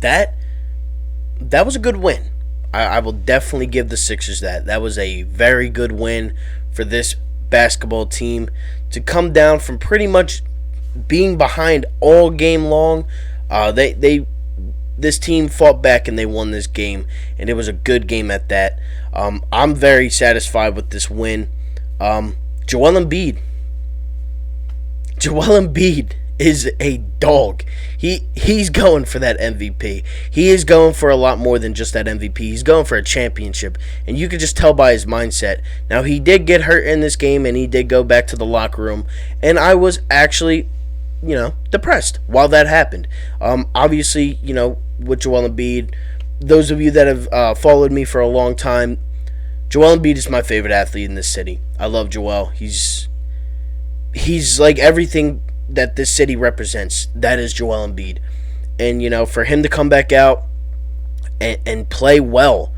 that was a good win. I will definitely give the Sixers that. That was a very good win for this basketball team to come down from pretty much being behind all game long. This team fought back and they won this game, and it was a good game at that. I'm very satisfied with this win. Joel Embiid is a dog. He's going for that MVP. He is going for a lot more than just that MVP. He's going for a championship, and you can just tell by his mindset. Now, he did get hurt in this game, and he did go back to the locker room, and I was actually, depressed while that happened. Obviously, with Joel Embiid, those of you that have followed me for a long time, Joel Embiid is my favorite athlete in this city. I love Joel. He's like everything that this city represents. That is Joel Embiid. And, for him to come back out and play well,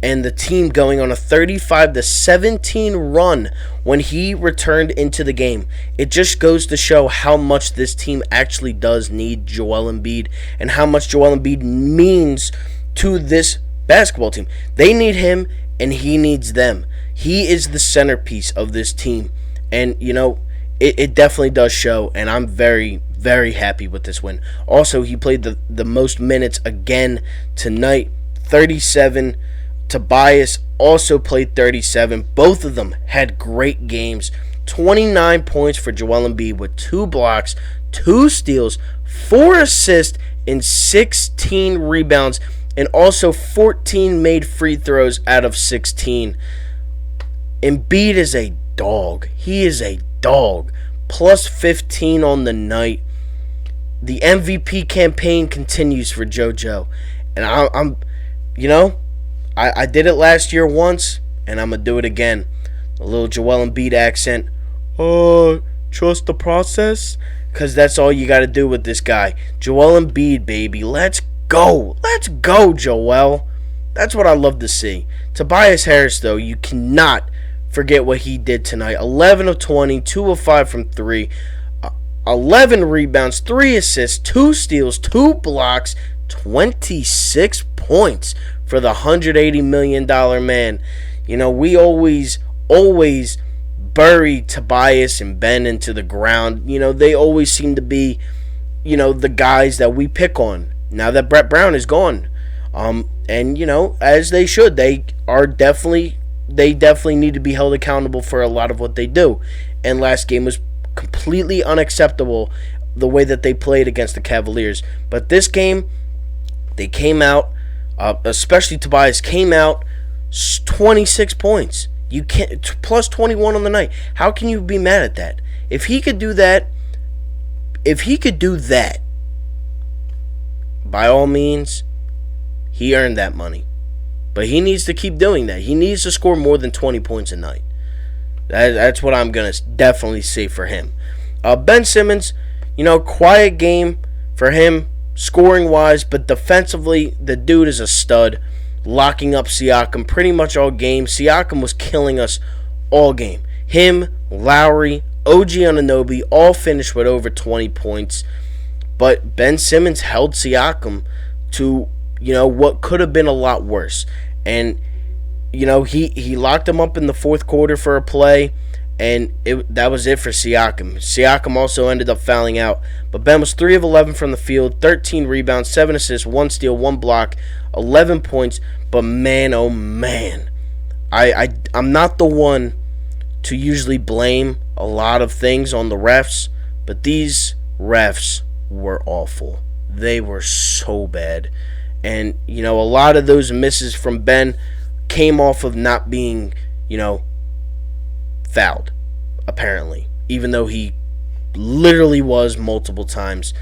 and the team going on a 35-17 run when he returned into the game, it just goes to show how much this team actually does need Joel Embiid and how much Joel Embiid means to this basketball team. They need him, and he needs them. He is the centerpiece of this team. And, it definitely does show, and I'm very, very happy with this win. Also, he played the most minutes again tonight, 37. Tobias also played 37. Both of them had great games. 29 points for Joel Embiid with 2 blocks, 2 steals, 4 assists, and 16 rebounds, and also 14 made free throws out of 16. Embiid is a dog. He is a dog. Plus 15 on the night. The MVP campaign continues for JoJo. And I did it last year once, and I'm going to do it again. A little Joel Embiid accent. Trust the process? Because that's all you got to do with this guy. Joel Embiid, baby. Let's go. Let's go, Joel. That's what I love to see. Tobias Harris, though, you cannot forget what he did tonight. 11 of 20, 2 of 5 from 3, 11 rebounds, 3 assists, 2 steals, 2 blocks, 26 points for the $180 million man. We always bury Tobias and Ben into the ground. They always seem to be, the guys that we pick on. Now that Brett Brown is gone. And, as they should. They definitely need to be held accountable for a lot of what they do. And last game was completely unacceptable, the way that they played against the Cavaliers. But this game, they came out, especially Tobias, came out 26 points. You can't plus 21 on the night. How can you be mad at that? If he could do that, by all means, he earned that money. But he needs to keep doing that. He needs to score more than 20 points a night. That's what I'm going to definitely say for him. Ben Simmons, quiet game for him, scoring-wise, but defensively, the dude is a stud, locking up Siakam pretty much all game. Siakam was killing us all game. Him, Lowry, OG Anunoby all finished with over 20 points. But Ben Simmons held Siakam to what could have been a lot worse. And, he locked him up in the fourth quarter for a play, and that was it for Siakam. Siakam also ended up fouling out. But Ben was 3 of 11 from the field, 13 rebounds, 7 assists, 1 steal, 1 block, 11 points. But man, oh man, I'm not the one to usually blame a lot of things on the refs, but these refs were awful. They were so bad. And, a lot of those misses from Ben came off of not being, fouled, apparently. Even though he literally was multiple times.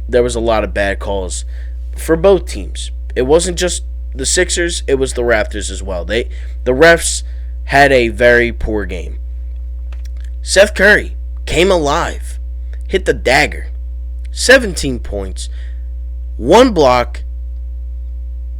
There was a lot of bad calls for both teams. It wasn't just the Sixers, it was the Raptors as well. The refs had a very poor game. Seth Curry came alive, hit the dagger. 17 points, 1 block.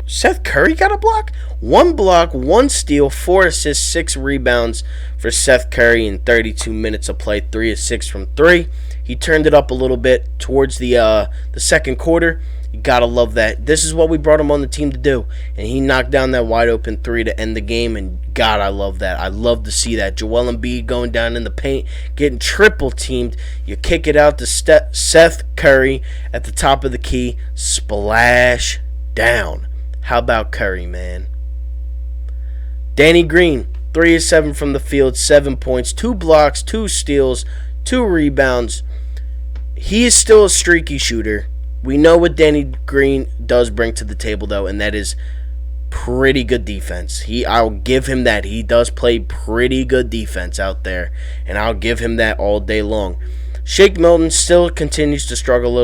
Seth Curry got a block? 1 block, 1 steal, 4 assists, 6 rebounds for Seth Curry in 32 minutes of play, 3 of 6 from 3. He turned it up a little bit towards the second quarter. You gotta love that. This is what we brought him on the team to do. And he knocked down that wide open three to end the game. And God, I love that. I love to see that. Joel Embiid going down in the paint, getting triple teamed. You kick it out to Seth Curry at the top of the key. Splash down. How about Curry, man? Danny Green, 3 of 7 from the field, 7 points, 2 blocks, 2 steals, 2 rebounds. He is still a streaky shooter. We know what Danny Green does bring to the table, though, and that is pretty good defense. I'll give him that. He does play pretty good defense out there, and I'll give him that all day long. Shake Milton still continues to struggle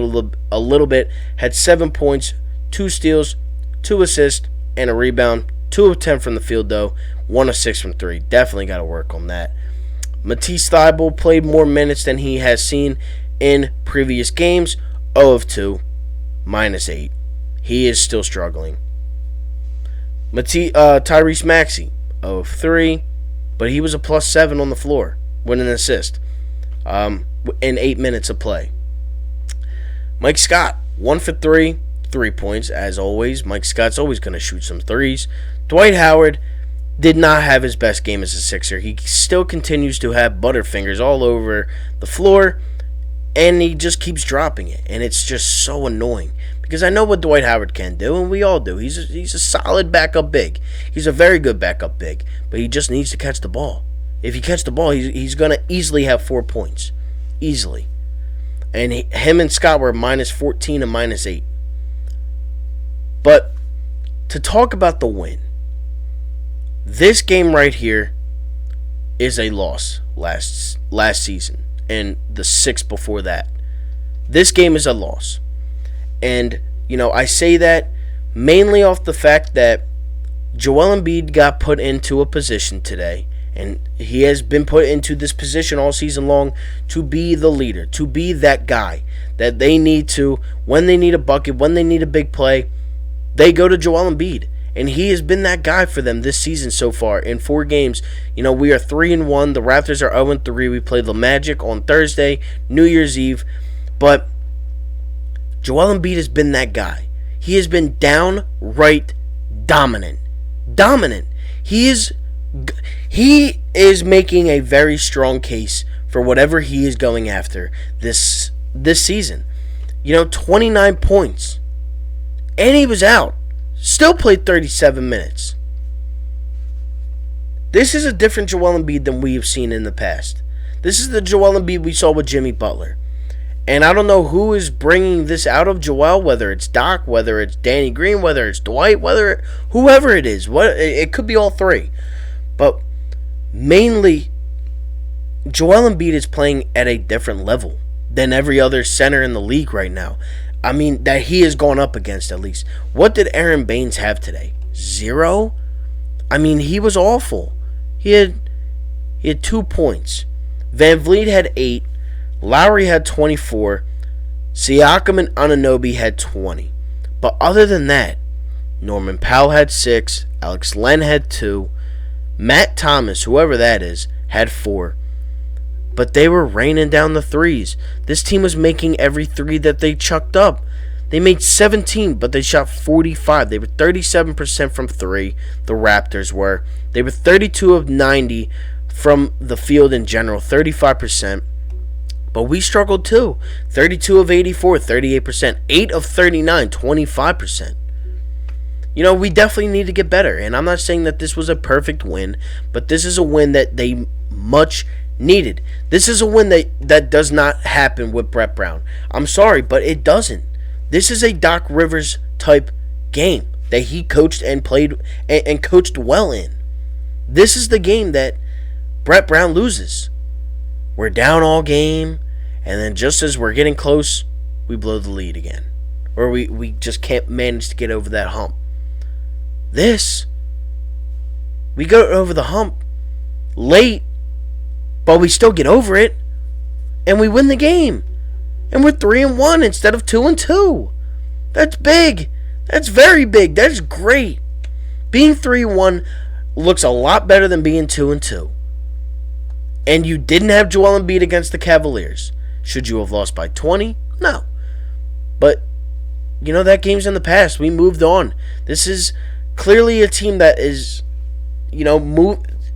a little bit. Had 7 points, 2 steals, 2 assists, and a rebound. 2 of 10 from the field, though. 1 of 6 from 3. Definitely got to work on that. Matisse Thybulle played more minutes than he has seen in previous games. 0 of 2. -8. He is still struggling. Tyrese Maxey, 0 of 3, but he was a +7 on the floor with an assist in 8 minutes of play. Mike Scott, 1 for 3, 3 points, as always. Mike Scott's always going to shoot some threes. Dwight Howard did not have his best game as a Sixer. He still continues to have butterfingers all over the floor, and he just keeps dropping it, and it's just so annoying because I know what Dwight Howard can do, and we all do. He's a solid backup big. He's a very good backup big, but he just needs to catch the ball. If he catches the ball, he's going to easily have 4 points. Easily. And him and Scott were -14 and -8. But to talk about the win, this game right here is a loss last season. And the 6 before that. This game is a loss. And, I say that mainly off the fact that Joel Embiid got put into a position today, and he has been put into this position all season long to be the leader, to be that guy that they need to, when they need a bucket, when they need a big play, they go to Joel Embiid. And he has been that guy for them this season so far. In 4 games, we are 3-1. The Raptors are 0-3. We play the Magic on Thursday, New Year's Eve. But Joel Embiid has been that guy. He has been downright dominant. Dominant. He is making a very strong case for whatever he is going after this season. 29 points. And he was out. Still played 37 minutes. This is a different Joel Embiid than we have seen in the past. This is the Joel Embiid we saw with Jimmy Butler. And I don't know who is bringing this out of Joel, whether it's Doc, whether it's Danny Green, whether it's Dwight, whoever it is. It could be all 3. But mainly, Joel Embiid is playing at a different level than every other center in the league right now. I mean, that he has gone up against at least. What did Aaron Baines have today? 0? I mean, he was awful. He had 2 points. Van Vliet had 8. Lowry had 24. Siakam and Anunoby had 20. But other than that, Norman Powell had 6. Alex Len had 2. Matt Thomas, whoever that is, had 4. But they were raining down the threes. This team was making every 3 that they chucked up. They made 17, but they shot 45. They were 37% from 3, the Raptors were. They were 32 of 90 from the field in general, 35%. But we struggled too. 32 of 84, 38%. 8 of 39, 25%. We definitely need to get better. And I'm not saying that this was a perfect win, but this is a win that they much needed. This is a win that does not happen with Brett Brown. I'm sorry, but it doesn't. This is a Doc Rivers type game that he coached and played and coached well in. This is the game that Brett Brown loses. We're down all game, and then just as we're getting close, we blow the lead again. Or we just can't manage to get over that hump. We go over the hump late, but we still get over it, and we win the game. And we're 3-1 instead of 2-2. That's big. That's very big. That's great. Being 3-1 looks a lot better than being 2-2. And you didn't have Joel Embiid against the Cavaliers. Should you have lost by 20? No. But that game's in the past. We moved on. This is clearly a team that is,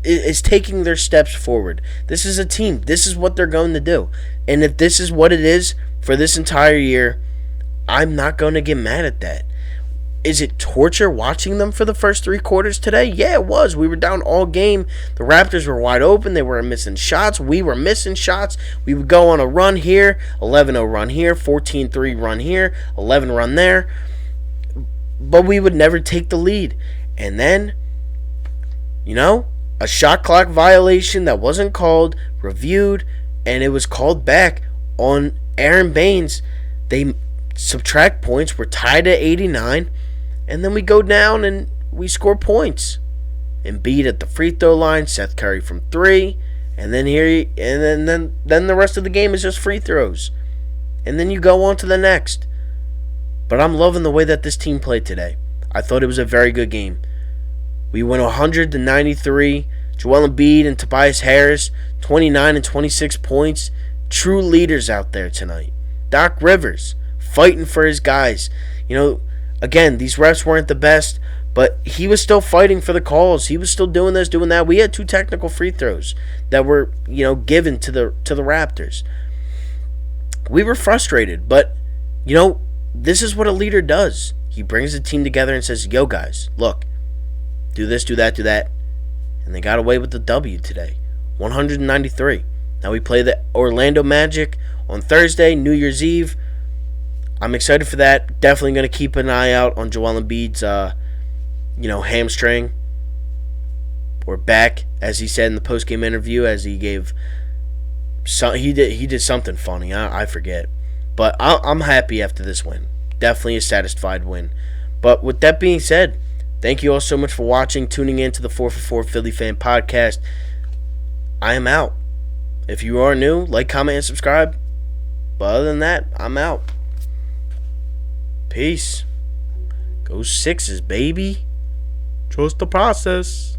is taking their steps forward. This is a team. This is what they're going to do. And if this is what it is for this entire year, I'm not going to get mad at that. Is it torture watching them for the first 3 quarters today? Yeah, it was. We were down all game. The Raptors were wide open. They were missing shots. We were missing shots. We would go on a run here, 11-0 run here, 14-3 run here, 11 run there. But we would never take the lead. And then, a shot clock violation that wasn't called, reviewed, and it was called back on Aaron Baines. They subtract points. We're tied at 89. And then we go down and we score points. Embiid at the free throw line, Seth Curry from 3, and then then the rest of the game is just free throws. And then you go on to the next. But I'm loving the way that this team played today. I thought it was a very good game. We went 100-93. Joel Embiid and Tobias Harris, 29 and 26 points. True leaders out there tonight. Doc Rivers, fighting for his guys. Again, these refs weren't the best, but he was still fighting for the calls. He was still doing this, doing that. We had 2 technical free throws that were, given to the Raptors. We were frustrated, but, this is what a leader does. He brings the team together and says, yo, guys, look, do this, do that, do that. And they got away with the W today, 193. Now we play the Orlando Magic on Thursday, New Year's Eve. I'm excited for that. Definitely going to keep an eye out on Joel Embiid's, hamstring or back, as he said in the post-game interview, as he gave. He did something funny. I forget, but I'm happy after this win. Definitely a satisfied win. But with that being said, thank you all so much for watching, tuning in to the 4for4 Philly Fan Podcast. I am out. If you are new, like, comment, and subscribe. But other than that, I'm out. Peace. Go Sixers, baby. Trust the process.